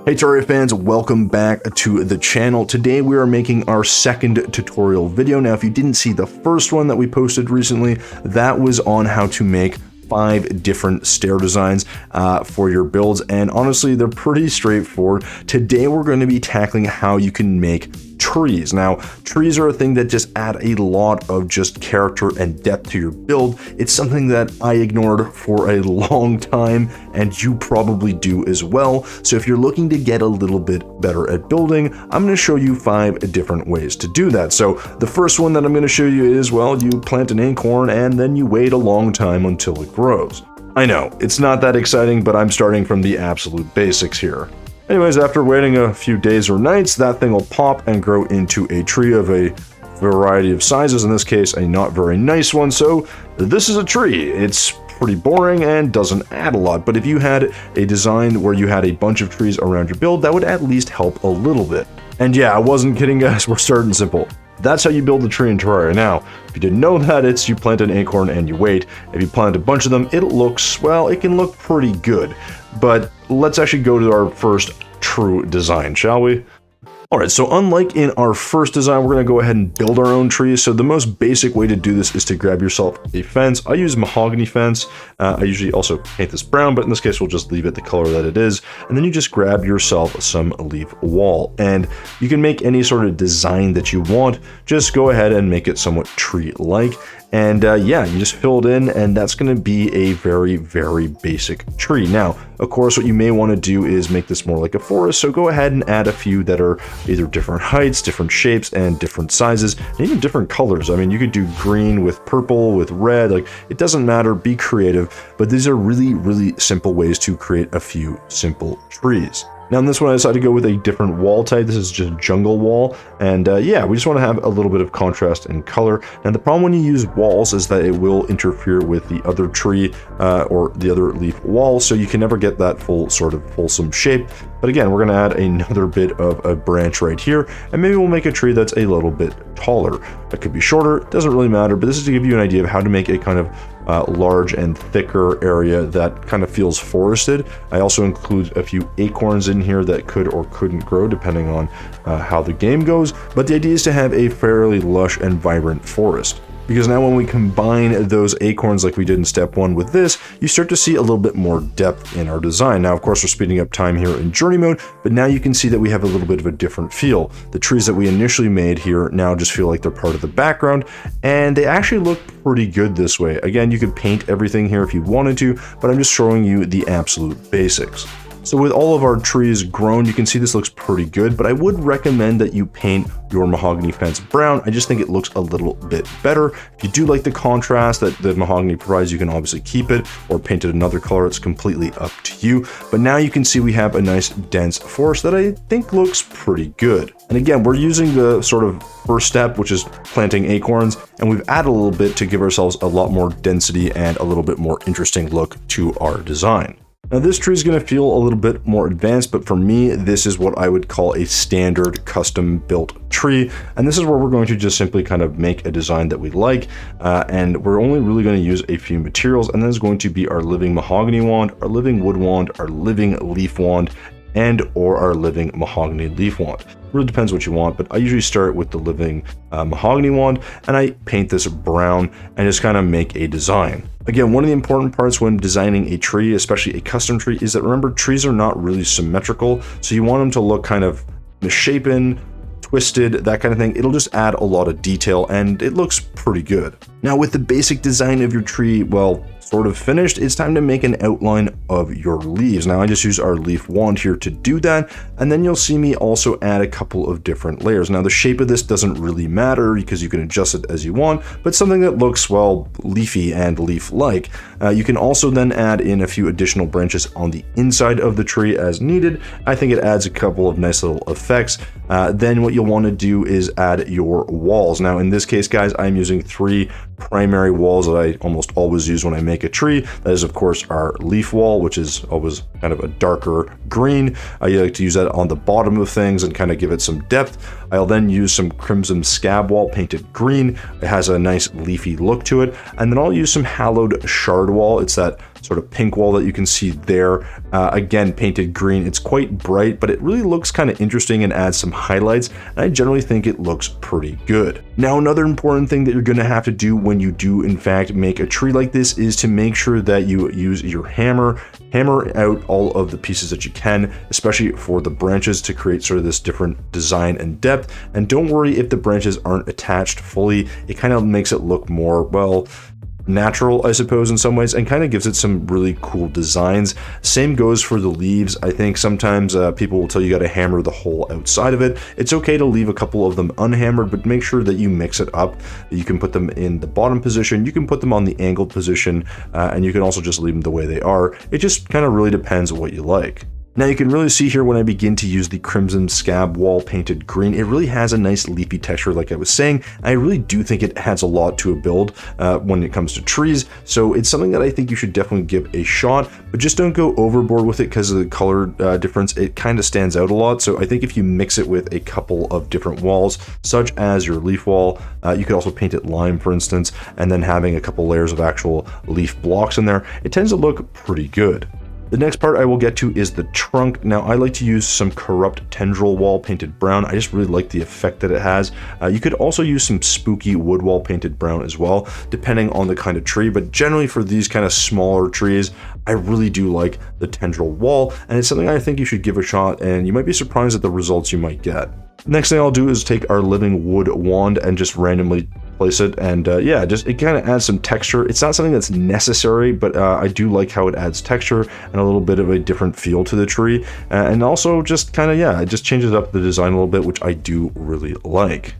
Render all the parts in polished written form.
Hey Terraria fans, welcome back to the channel. Today we are making our second tutorial video. Now if you didn't see the first one that we posted recently, that was on how to make 5 different stair designs for your builds, and honestly they're pretty straightforward. Today we're going to be tackling how you can make trees. Now, trees are a thing that just add a lot of just character and depth to your build. It's something that I ignored for a long time, and you probably do as well. So if you're looking to get a little bit better at building, I'm going to show you 5 different ways to do that. So the first one that I'm going to show you is, well, you plant an acorn and then you wait a long time until it grows. I know, it's not that exciting, but I'm starting from the absolute basics here. Anyways, after waiting a few days or nights, that thing will pop and grow into a tree of a variety of sizes, in this case a not very nice one, so this is a tree. It's pretty boring and doesn't add a lot, but if you had a design where you had a bunch of trees around your build, that would at least help a little bit. And yeah, I wasn't kidding guys, we're starting simple. That's how you build a tree in Terraria. Now, if you didn't know that, it's you plant an acorn and you wait. If you plant a bunch of them, it looks, well, it can look pretty good. But let's actually go to our first true design, shall we? Alright, so unlike in our first design, we're going to go ahead and build our own trees. So the most basic way to do this is to grab yourself a fence. I use mahogany fence. I usually also paint this brown, but in this case, we'll just leave it the color that it is. And then you just grab yourself some leaf wall. And you can make any sort of design that you want. Just go ahead and make it somewhat tree-like. And yeah, you just fill it in, and that's going to be a very, very basic tree. Now, of course, what you may want to do is make this more like a forest, so go ahead and add a few that are either different heights, different shapes, and different sizes, and even different colors. I mean, you could do green with purple, with red, like, it doesn't matter, be creative, but these are really, really simple ways to create a few simple trees. Now in this one, I decided to go with a different wall type. This is just jungle wall. And yeah, we just want to have a little bit of contrast and color. Now the problem when you use walls is that it will interfere with the other tree or the other leaf wall. So you can never get that full sort of wholesome shape. But again, we're going to add another bit of a branch right here. And maybe we'll make a tree that's a little bit taller. It could be shorter, doesn't really matter. But this is to give you an idea of how to make a kind of large and thicker area that kind of feels forested. I also include a few acorns in here that could or couldn't grow depending on how the game goes, but the idea is to have a fairly lush and vibrant forest. Because now when we combine those acorns like we did in step 1 with this, you start to see a little bit more depth in our design. Now, of course, we're speeding up time here in journey mode, but now you can see that we have a little bit of a different feel. The trees that we initially made here now just feel like they're part of the background, and they actually look pretty good this way. Again, you could paint everything here if you wanted to, but I'm just showing you the absolute basics. So with all of our trees grown, you can see this looks pretty good, but I would recommend that you paint your mahogany fence brown. I just think it looks a little bit better. If you do like the contrast that the mahogany provides, you can obviously keep it or paint it another color. It's completely up to you. But now you can see we have a nice dense forest that I think looks pretty good. And again, we're using the sort of first step, which is planting acorns, and we've added a little bit to give ourselves a lot more density and a little bit more interesting look to our design. Now this tree is going to feel a little bit more advanced, but for me, this is what I would call a standard custom built tree. And this is where we're going to just simply kind of make a design that we like. And we're only really going to use a few materials. And then is going to be our living mahogany wand, our living wood wand, our living leaf wand, and or our living mahogany leaf wand. It really depends what you want, but I usually start with the living mahogany wand, and I paint this brown and just kind of make a design. Again, one of the important parts when designing a tree, especially a custom tree, is that remember, trees are not really symmetrical, so you want them to look kind of misshapen, twisted, that kind of thing. It'll just add a lot of detail, and it looks pretty good. Now, with the basic design of your tree, well, sort of finished, it's time to make an outline of your leaves. Now I just use our leaf wand here to do that, and then you'll see me also add a couple of different layers. Now the shape of this doesn't really matter because you can adjust it as you want, but something that looks, well, leafy and leaf-like. You can also then add in a few additional branches on the inside of the tree as needed. I think it adds a couple of nice little effects. Then what you'll want to do is add your walls. Now in this case, guys, I'm using 3 primary walls that I almost always use when I make a tree. That is, of course, our leaf wall, which is always kind of a darker green. I like to use that on the bottom of things and kind of give it some depth. I'll then use some crimson scab wall painted green. It has a nice leafy look to it. And then I'll use some hallowed shard wall. It's that sort of pink wall that you can see there. Again, painted green. It's quite bright, but it really looks kind of interesting and adds some highlights. And I generally think it looks pretty good. Now, another important thing that you're going to have to do when you do, in fact, make a tree like this is to make sure that you use your hammer out all of the pieces that you can, especially for the branches, to create sort of this different design and depth. And don't worry if the branches aren't attached fully. It kind of makes it look more, well, natural, I suppose, in some ways, and kind of gives it some really cool designs. Same goes for the leaves. I think sometimes people will tell you got to hammer the whole outside of it. It's okay to leave a couple of them unhammered, but make sure that you mix it up. You can put them in the bottom position, you can put them on the angled position, and you can also just leave them the way they are. It just kind of really depends on what you like. Now you can really see here when I begin to use the crimson scab wall painted green, it really has a nice leafy texture like I was saying. I really do think it adds a lot to a build when it comes to trees, so it's something that I think you should definitely give a shot, but just don't go overboard with it because of the color difference. It kind of stands out a lot, so I think if you mix it with a couple of different walls, such as your leaf wall, you could also paint it lime, for instance, and then having a couple layers of actual leaf blocks in there, it tends to look pretty good. The next part I will get to is the trunk. Now, I like to use some corrupt tendril wall painted brown. I just really like the effect that it has. You could also use some spooky wood wall painted brown as well, depending on the kind of tree. But generally for these kind of smaller trees, I really do like the tendril wall, and it's something I think you should give a shot, and you might be surprised at the results you might get. Next thing I'll do is take our living wood wand and just randomly place it, and yeah, just it kind of adds some texture. It's not something that's necessary, but I do like how it adds texture and a little bit of a different feel to the tree, and also just kind of, yeah, it just changes up the design a little bit, which I do really like.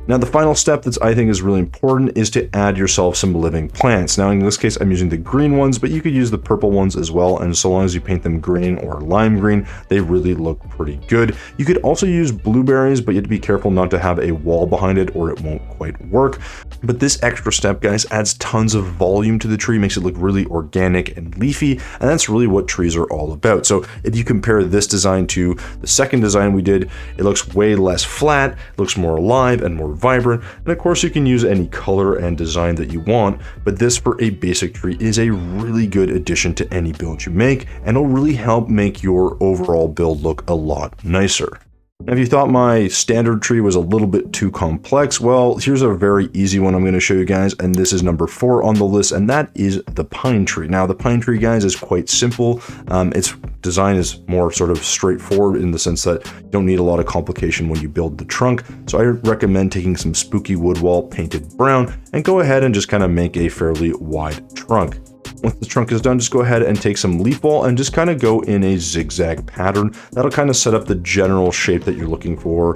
Now, the final step that I think is really important is to add yourself some living plants. Now, in this case, I'm using the green ones, but you could use the purple ones as well. And so long as you paint them green or lime green, they really look pretty good. You could also use blueberries, but you have to be careful not to have a wall behind it or it won't quite work. But this extra step, guys, adds tons of volume to the tree, makes it look really organic and leafy. And that's really what trees are all about. So if you compare this design to the second design we did, it looks way less flat, it looks more alive and more vibrant, and of course you can use any color and design that you want, but this for a basic tree is a really good addition to any build you make, and it'll really help make your overall build look a lot nicer. Now, if you thought my standard tree was a little bit too complex, well, here's a very easy one I'm going to show you guys, and this is number 4 on the list, and that is the pine tree. Now, the pine tree, guys, is quite simple. Its design is more sort of straightforward in the sense that you don't need a lot of complication when you build the trunk, so I recommend taking some spooky wood wall painted brown and go ahead and just kind of make a fairly wide trunk. Once the trunk is done, just go ahead and take some leaf wall and just kind of go in a zigzag pattern. That'll kind of set up the general shape that you're looking for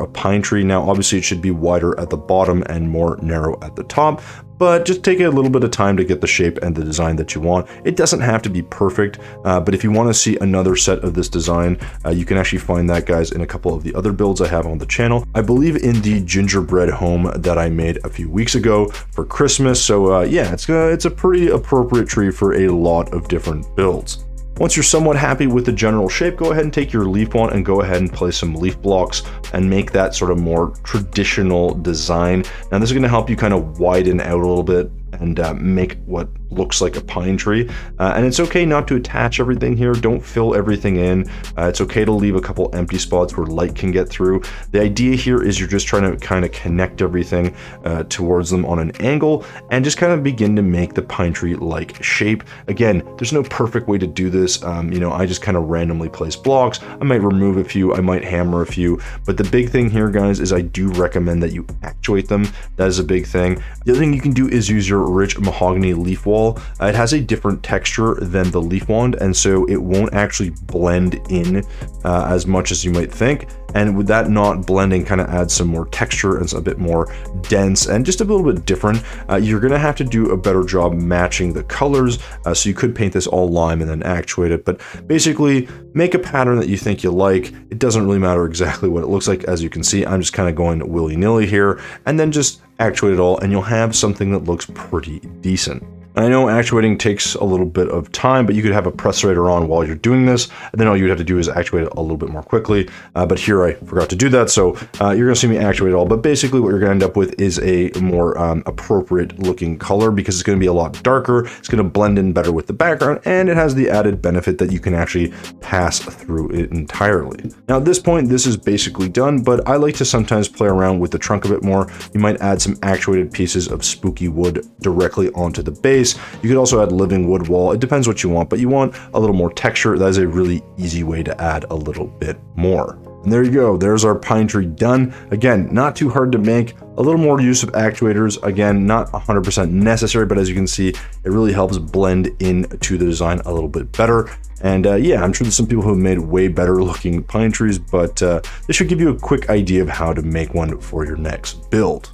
a pine tree. Now, obviously it should be wider at the bottom and more narrow at the top, but just take a little bit of time to get the shape and the design that you want. It doesn't have to be perfect, but if you want to see another set of this design, you can actually find that, guys, in a couple of the other builds I have on the channel. I believe in the gingerbread home that I made a few weeks ago for Christmas. So yeah, it's a pretty appropriate tree for a lot of different builds. Once you're somewhat happy with the general shape, go ahead and take your leaf wand and go ahead and place some leaf blocks and make that sort of more traditional design. Now, this is going to help you kind of widen out a little bit and make what looks like a pine tree. And it's okay not to attach everything here. Don't fill everything in. It's okay to leave a couple empty spots where light can get through. The idea here is you're just trying to kind of connect everything towards them on an angle and just kind of begin to make the pine tree like shape. Again, there's no perfect way to do this. You know, I just kind of randomly place blocks. I might remove a few, I might hammer a few, but the big thing here, guys, is I do recommend that you actuate them. That is a big thing. The other thing you can do is use your rich mahogany leaf wall. It has a different texture than the leaf wand, and so it won't actually blend in as much as you might think. and with that not blending kind of adds some more texture and it's a bit more dense and just a little bit different. You're going to have to do a better job matching the colors, so you could paint this all lime and then actuate it, but basically make a pattern that you think you like. It doesn't really matter exactly what it looks like. As you can see, I'm just kind of going willy-nilly here, and then just actuate it all, and you'll have something that looks pretty decent. I know actuating takes a little bit of time, but you could have a pressurator on while you're doing this, and then all you'd have to do is actuate it a little bit more quickly. But here I forgot to do that, so you're going to see me actuate it all. But basically what you're going to end up with is a more appropriate looking color, because it's going to be a lot darker, it's going to blend in better with the background, and it has the added benefit that you can actually pass through it entirely. Now at this point, this is basically done, but I like to sometimes play around with the trunk a bit more. You might add some actuated pieces of spooky wood directly onto the base. You could also add living wood wall. It depends what you want, but you want a little more texture. That is a really easy way to add a little bit more. And there you go. There's our pine tree done. Again, not too hard to make. A little more use of actuators. Again, not 100% necessary, but as you can see, it really helps blend into the design a little bit better. And yeah, I'm sure there's some people who have made way better looking pine trees, but this should give you a quick idea of how to make one for your next build.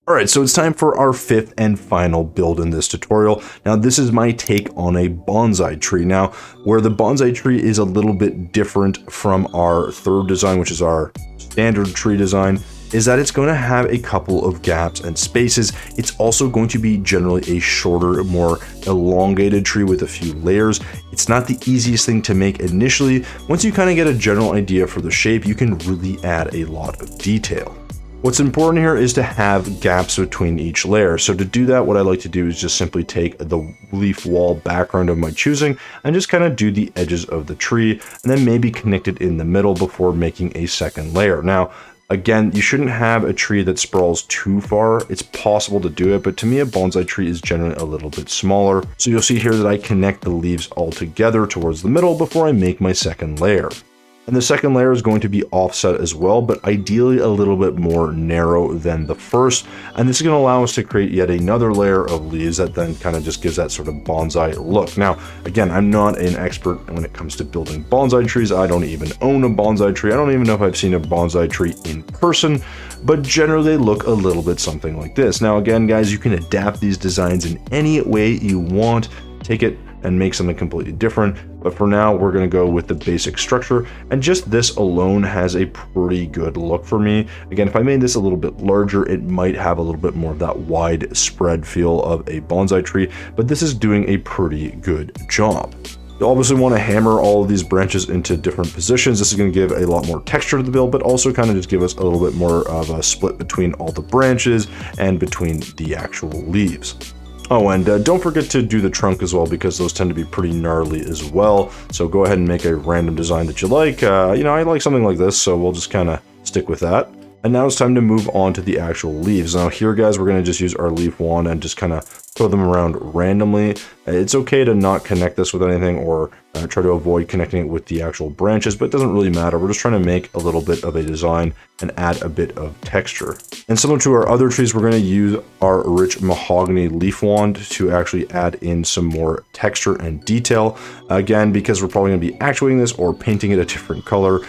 Alright, so it's time for our fifth and final build in this tutorial. Now this is my take on a bonsai tree. Now, where the bonsai tree is a little bit different from our third design, which is our standard tree design, is that it's going to have a couple of gaps and spaces. It's also going to be generally a shorter, more elongated tree with a few layers. It's not the easiest thing to make initially. Once you kind of get a general idea for the shape, you can really add a lot of detail. What's important here is to have gaps between each layer. So to do that, what I like to do is just simply take the leaf wall background of my choosing and just kind of do the edges of the tree and then maybe connect it in the middle before making a second layer. Now, again, you shouldn't have a tree that sprawls too far. It's possible to do it, but to me, a bonsai tree is generally a little bit smaller. So you'll see here that I connect the leaves all together towards the middle before I make my second layer. And the second layer is going to be offset as well, but ideally a little bit more narrow than the first. And this is going to allow us to create yet another layer of leaves that then kind of just gives that sort of bonsai look. Now, again, I'm not an expert when it comes to building bonsai trees. I don't even own a bonsai tree. I don't even know if I've seen a bonsai tree in person, but generally they look a little bit something like this. Now, again, guys, you can adapt these designs in any way you want. Take it and make something completely different. But for now, we're going to go with the basic structure, and just this alone has a pretty good look for me. Again, if I made this a little bit larger, it might have a little bit more of that widespread feel of a bonsai tree, but this is doing a pretty good job. You obviously want to hammer all of these branches into different positions. This is going to give a lot more texture to the build, but also kind of just give us a little bit more of a split between all the branches and between the actual leaves. Oh, and don't forget to do the trunk as well, because those tend to be pretty gnarly as well. So go ahead and make a random design that you like. You know, I like something like this, so we'll just kind of stick with that. And now it's time to move on to the actual leaves. Now here, guys, we're going to just use our leaf wand and just kind of throw them around randomly. It's okay to not connect this with anything or try to avoid connecting it with the actual branches, but it doesn't really matter. We're just trying to make a little bit of a design and add a bit of texture. And similar to our other trees, we're going to use our rich mahogany leaf wand to actually add in some more texture and detail. Again, because we're probably going to be actuating this or painting it a different color,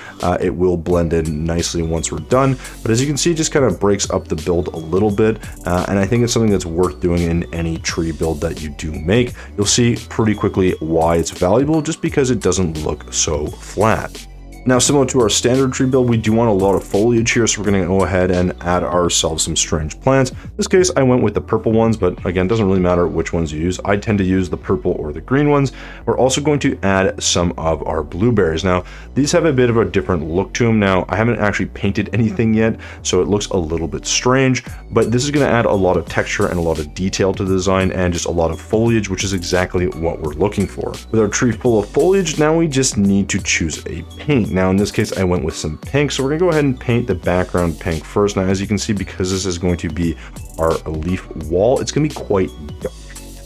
it will blend in nicely once we're done. But as you can see, it just kind of breaks up the build a little bit. And I think it's something that's worth doing in any tree build that you do make. You'll see pretty quickly why it's valuable, just because it doesn't look so flat. Now, similar to our standard tree build, we do want a lot of foliage here, so we're going to go ahead and add ourselves some strange plants. In this case, I went with the purple ones, but again, it doesn't really matter which ones you use. I tend to use the purple or the green ones. We're also going to add some of our blueberries. Now, these have a bit of a different look to them. Now, I haven't actually painted anything yet, so it looks a little bit strange, but this is going to add a lot of texture and a lot of detail to the design and just a lot of foliage, which is exactly what we're looking for. With our tree full of foliage, now we just need to choose a paint. Now, in this case, I went with some pink, so we're gonna go ahead and paint the background pink first. Now, as you can see, because this is going to be our leaf wall, it's gonna be quite dark.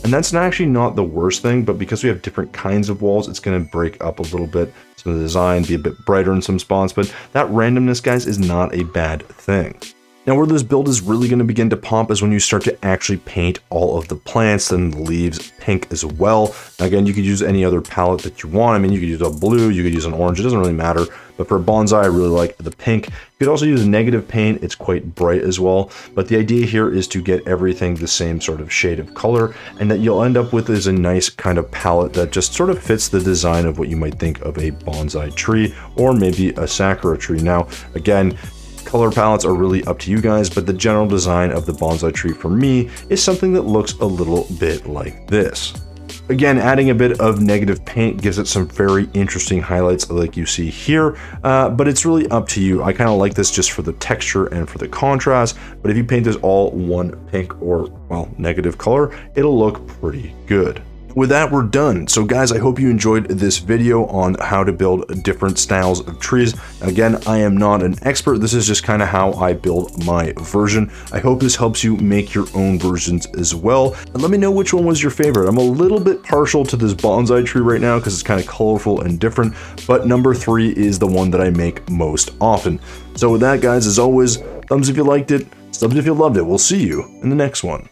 And that's actually not the worst thing, but because we have different kinds of walls, it's gonna break up a little bit. Some of the design, be a bit brighter in some spots, but that randomness, guys, is not a bad thing. Now where this build is really going to begin to pop is when you start to actually paint all of the plants and the leaves pink as well. Now, again, you could use any other palette that you want. I mean, you could use a blue, you could use an orange, it doesn't really matter. But for bonsai, I really like the pink. You could also use negative paint, it's quite bright as well. But the idea here is to get everything the same sort of shade of color, and that you'll end up with is a nice kind of palette that just sort of fits the design of what you might think of a bonsai tree, or maybe a sakura tree. Now, again, color palettes are really up to you guys, but the general design of the bonsai tree for me is something that looks a little bit like this. Again, adding a bit of negative paint gives it some very interesting highlights like you see here, but it's really up to you. I kind of like this just for the texture and for the contrast, but if you paint this all one pink or, well, negative color, it'll look pretty good. With that, we're done. So guys, I hope you enjoyed this video on how to build different styles of trees. Again, I am not an expert. This is just kind of how I build my version. I hope this helps you make your own versions as well. And let me know which one was your favorite. I'm a little bit partial to this bonsai tree right now because it's kind of colorful and different, but number 3 is the one that I make most often. So with that, guys, as always, thumbs if you liked it, subs if you loved it. We'll see you in the next one.